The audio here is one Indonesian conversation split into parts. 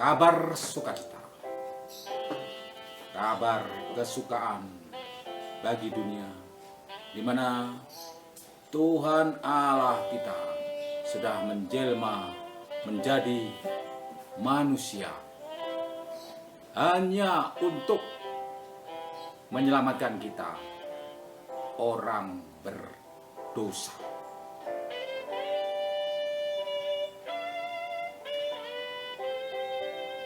kabar sukacita, kabar kesukaan bagi dunia, di mana Tuhan Allah kita sudah menjelma menjadi manusia hanya untuk menyelamatkan kita, orang berdosa.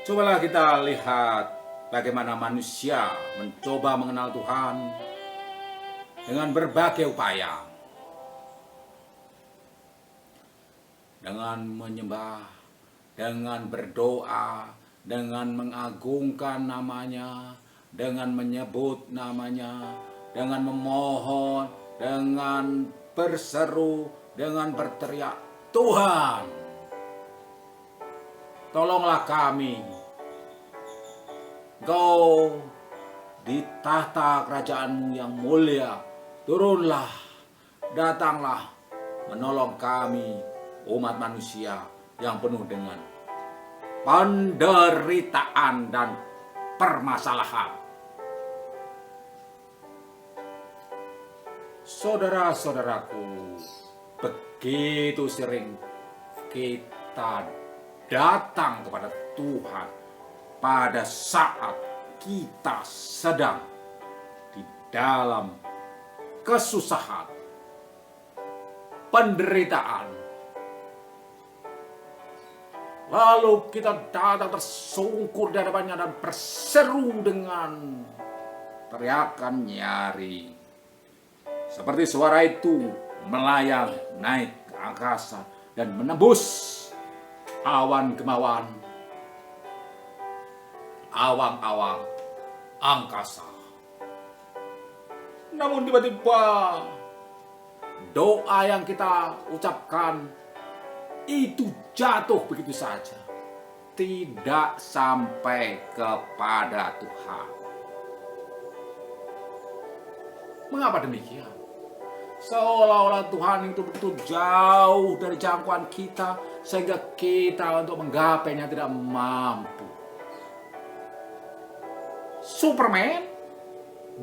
Cobalah kita lihat bagaimana manusia mencoba mengenal Tuhan dengan berbagai upaya. Dengan menyembah, dengan berdoa, dengan mengagungkan namanya, dengan menyebut namanya, dengan memohon, dengan berseru, dengan berteriak, Tuhan, tolonglah kami. Engkau di tahta kerajaan-Mu yang mulia, turunlah, datanglah, menolong kami, umat manusia yang penuh dengan penderitaan dan permasalahan. Saudara-saudaraku, begitu sering kita datang kepada Tuhan pada saat kita sedang di dalam kesusahan, penderitaan. Lalu kita datang tersungkur di hadapannya dan berseru dengan teriakan nyaring. Seperti suara itu melayang naik ke angkasa dan menembus awan kemauan, awang-awang angkasa. Namun tiba-tiba doa yang kita ucapkan itu jatuh begitu saja, tidak sampai kepada Tuhan. Mengapa demikian? Seolah-olah Tuhan itu begitu jauh dari jangkauan kita, sehingga kita untuk menggapainya tidak mampu. Superman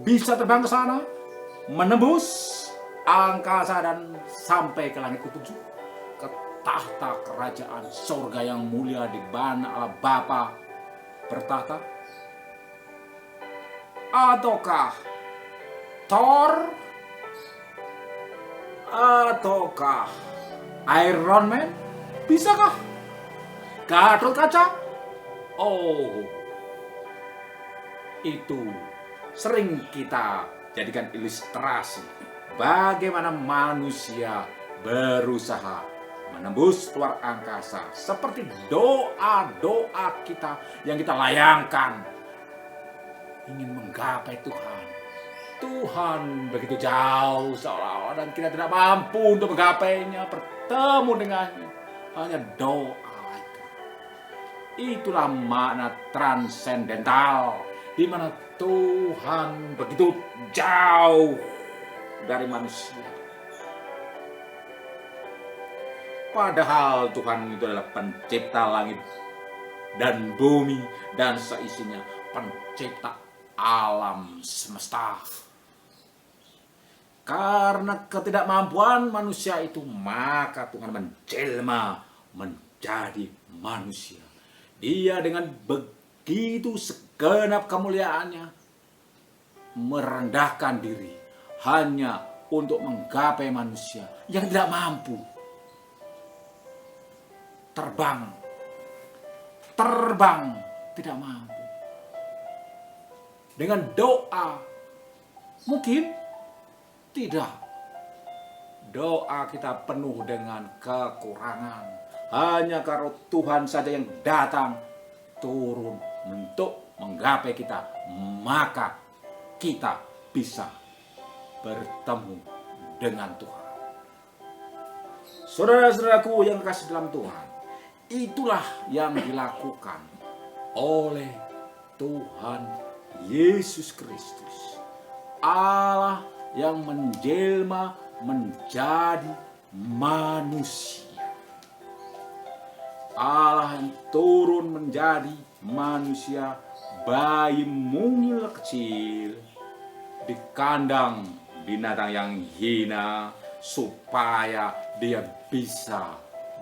bisa terbang ke sana, menembus angkasa dan sampai ke langit ketujuh, ke tahta kerajaan surga yang mulia di mana Allah Bapa bertahta. Ataukah Thor, ataukah Iron Man? Bisakah Gatot Kaca? Oh, itu sering kita jadikan ilustrasi bagaimana manusia berusaha menembus luar angkasa, seperti doa-doa kita yang kita layangkan ingin menggapai Tuhan. Tuhan begitu jauh seolah-olah dan kita tidak mampu untuk menggapainya, bertemu dengannya. Hanya doa itu. Itulah makna transendental, di mana Tuhan begitu jauh dari manusia. Padahal Tuhan itu adalah pencipta langit dan bumi dan seisinya, pencipta alam semesta. Karena ketidakmampuan manusia itu, maka Tuhan menjelma menjadi manusia. Dia dengan begitu segenap kemuliaannya merendahkan diri hanya untuk menggapai manusia yang tidak mampu. Terbang tidak mampu. Dengan doa mungkin tidak. Doa kita penuh dengan kekurangan. Hanya karena Tuhan saja yang datang turun untuk menggapai kita, maka kita bisa bertemu dengan Tuhan. Saudara-saudaraku yang kasih dalam Tuhan, itulah yang dilakukan oleh Tuhan Yesus Kristus, Allah yang menjelma menjadi manusia. Allah yang turun menjadi manusia, bayi mungil kecil di kandang binatang yang hina, supaya dia bisa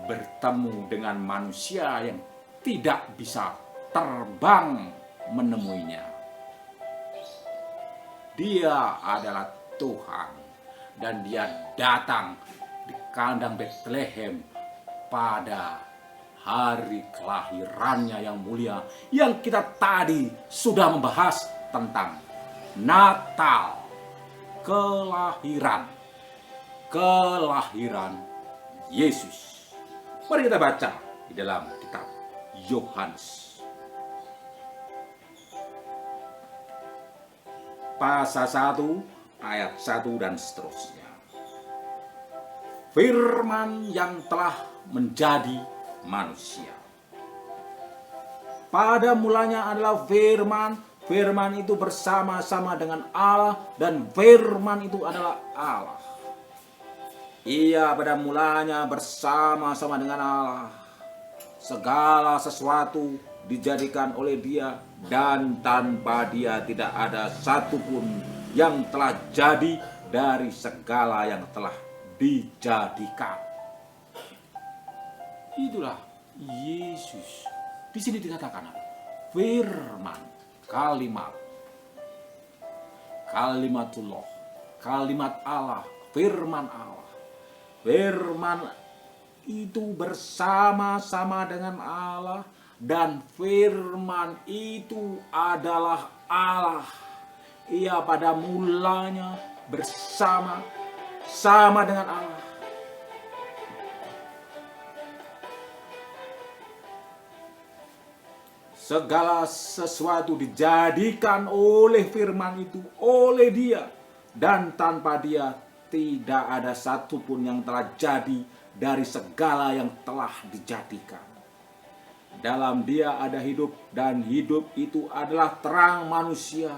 bertemu dengan manusia yang tidak bisa terbang menemuinya. Dia adalah Tuhan, dan dia datang di kandang Bethlehem pada hari kelahirannya yang mulia, yang kita tadi sudah membahas tentang Natal, kelahiran Yesus. Mari kita baca di dalam kitab Yohanes pasal 1 ayat 1 dan seterusnya. Firman yang telah menjadi manusia. Pada mulanya adalah firman, firman itu bersama-sama dengan Allah, dan firman itu adalah Allah. Ia pada mulanya bersama-sama dengan Allah. Segala sesuatu dijadikan oleh Dia, dan tanpa Dia tidak ada satupun yang telah jadi dari segala yang telah dijadikan. Itulah Yesus. Di sini dikatakan firman, kalimatullah, kalimat Allah, firman Allah. Firman itu bersama-sama dengan Allah, dan firman itu adalah Allah. Ia pada mulanya bersama-sama dengan Allah. Segala sesuatu dijadikan oleh firman itu, oleh Dia, dan tanpa Dia tidak ada satupun yang telah jadi dari segala yang telah dijadikan. Dalam Dia ada hidup, dan hidup itu adalah terang manusia.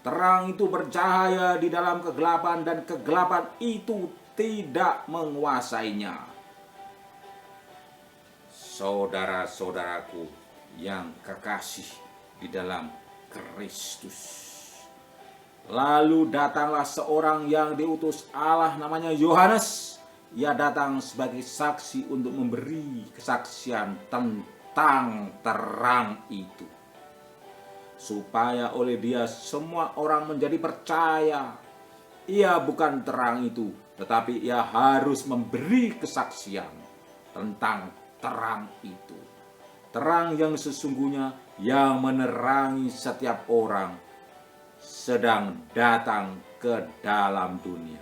Terang itu bercahaya di dalam kegelapan, dan kegelapan itu tidak menguasainya. Saudara-saudaraku yang kekasih di dalam Kristus, lalu datanglah seorang yang diutus Allah, namanya Yohanes. Ia datang sebagai saksi untuk memberi kesaksian tentang terang itu, supaya oleh Dia semua orang menjadi percaya. Ia bukan terang itu, tetapi ia harus memberi kesaksian tentang terang itu. Terang yang sesungguhnya yang menerangi setiap orang sedang datang ke dalam dunia.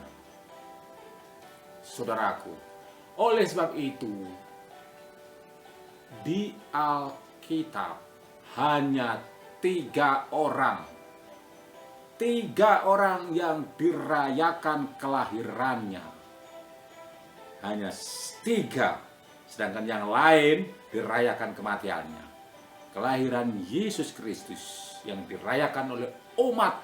Saudaraku, oleh sebab itu di Alkitab hanya 3 orang yang dirayakan kelahirannya. Hanya 3. Sedangkan yang lain dirayakan kematiannya. Kelahiran Yesus Kristus yang dirayakan oleh umat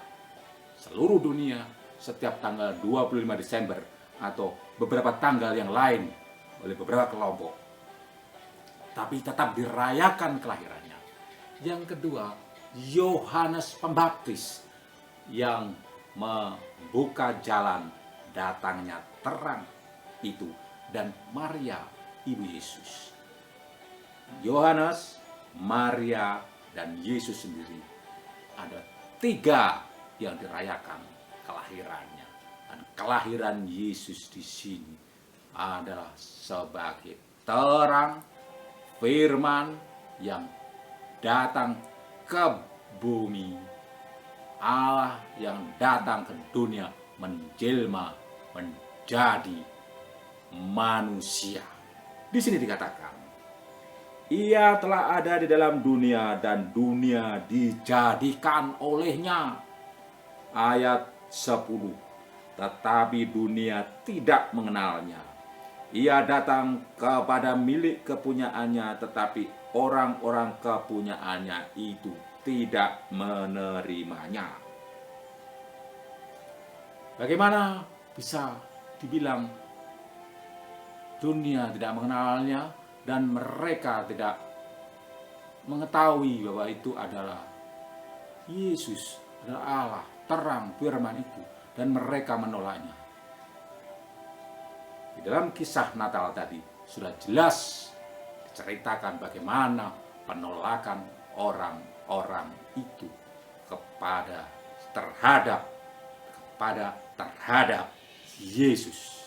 seluruh dunia setiap tanggal 25 Desember atau beberapa tanggal yang lain oleh beberapa kelompok. Tapi tetap dirayakan kelahirannya. Yang kedua, Yohanes Pembaptis yang membuka jalan datangnya terang itu, dan Maria Ibu Yesus. Yohanes, Maria, dan Yesus sendiri. Ada 3 yang dirayakan kelahirannya. Dan kelahiran Yesus di sini adalah sebagai terang firman yang datang ke bumi. Allah yang datang ke dunia menjelma menjadi manusia. Di sini dikatakan, Ia telah ada di dalam dunia, dan dunia dijadikan olehnya. Ayat 10. Tetapi dunia tidak mengenalnya. Ia datang kepada milik kepunyaannya, tetapi orang-orang kepunyaannya itu tidak menerimanya. Bagaimana bisa dibilang dunia tidak mengenalnya, dan mereka tidak mengetahui bahwa itu adalah Yesus, adalah Allah, terang firman itu, dan mereka menolaknya. Di dalam kisah Natal tadi sudah jelas diceritakan bagaimana penolakan orang-orang itu terhadap Yesus.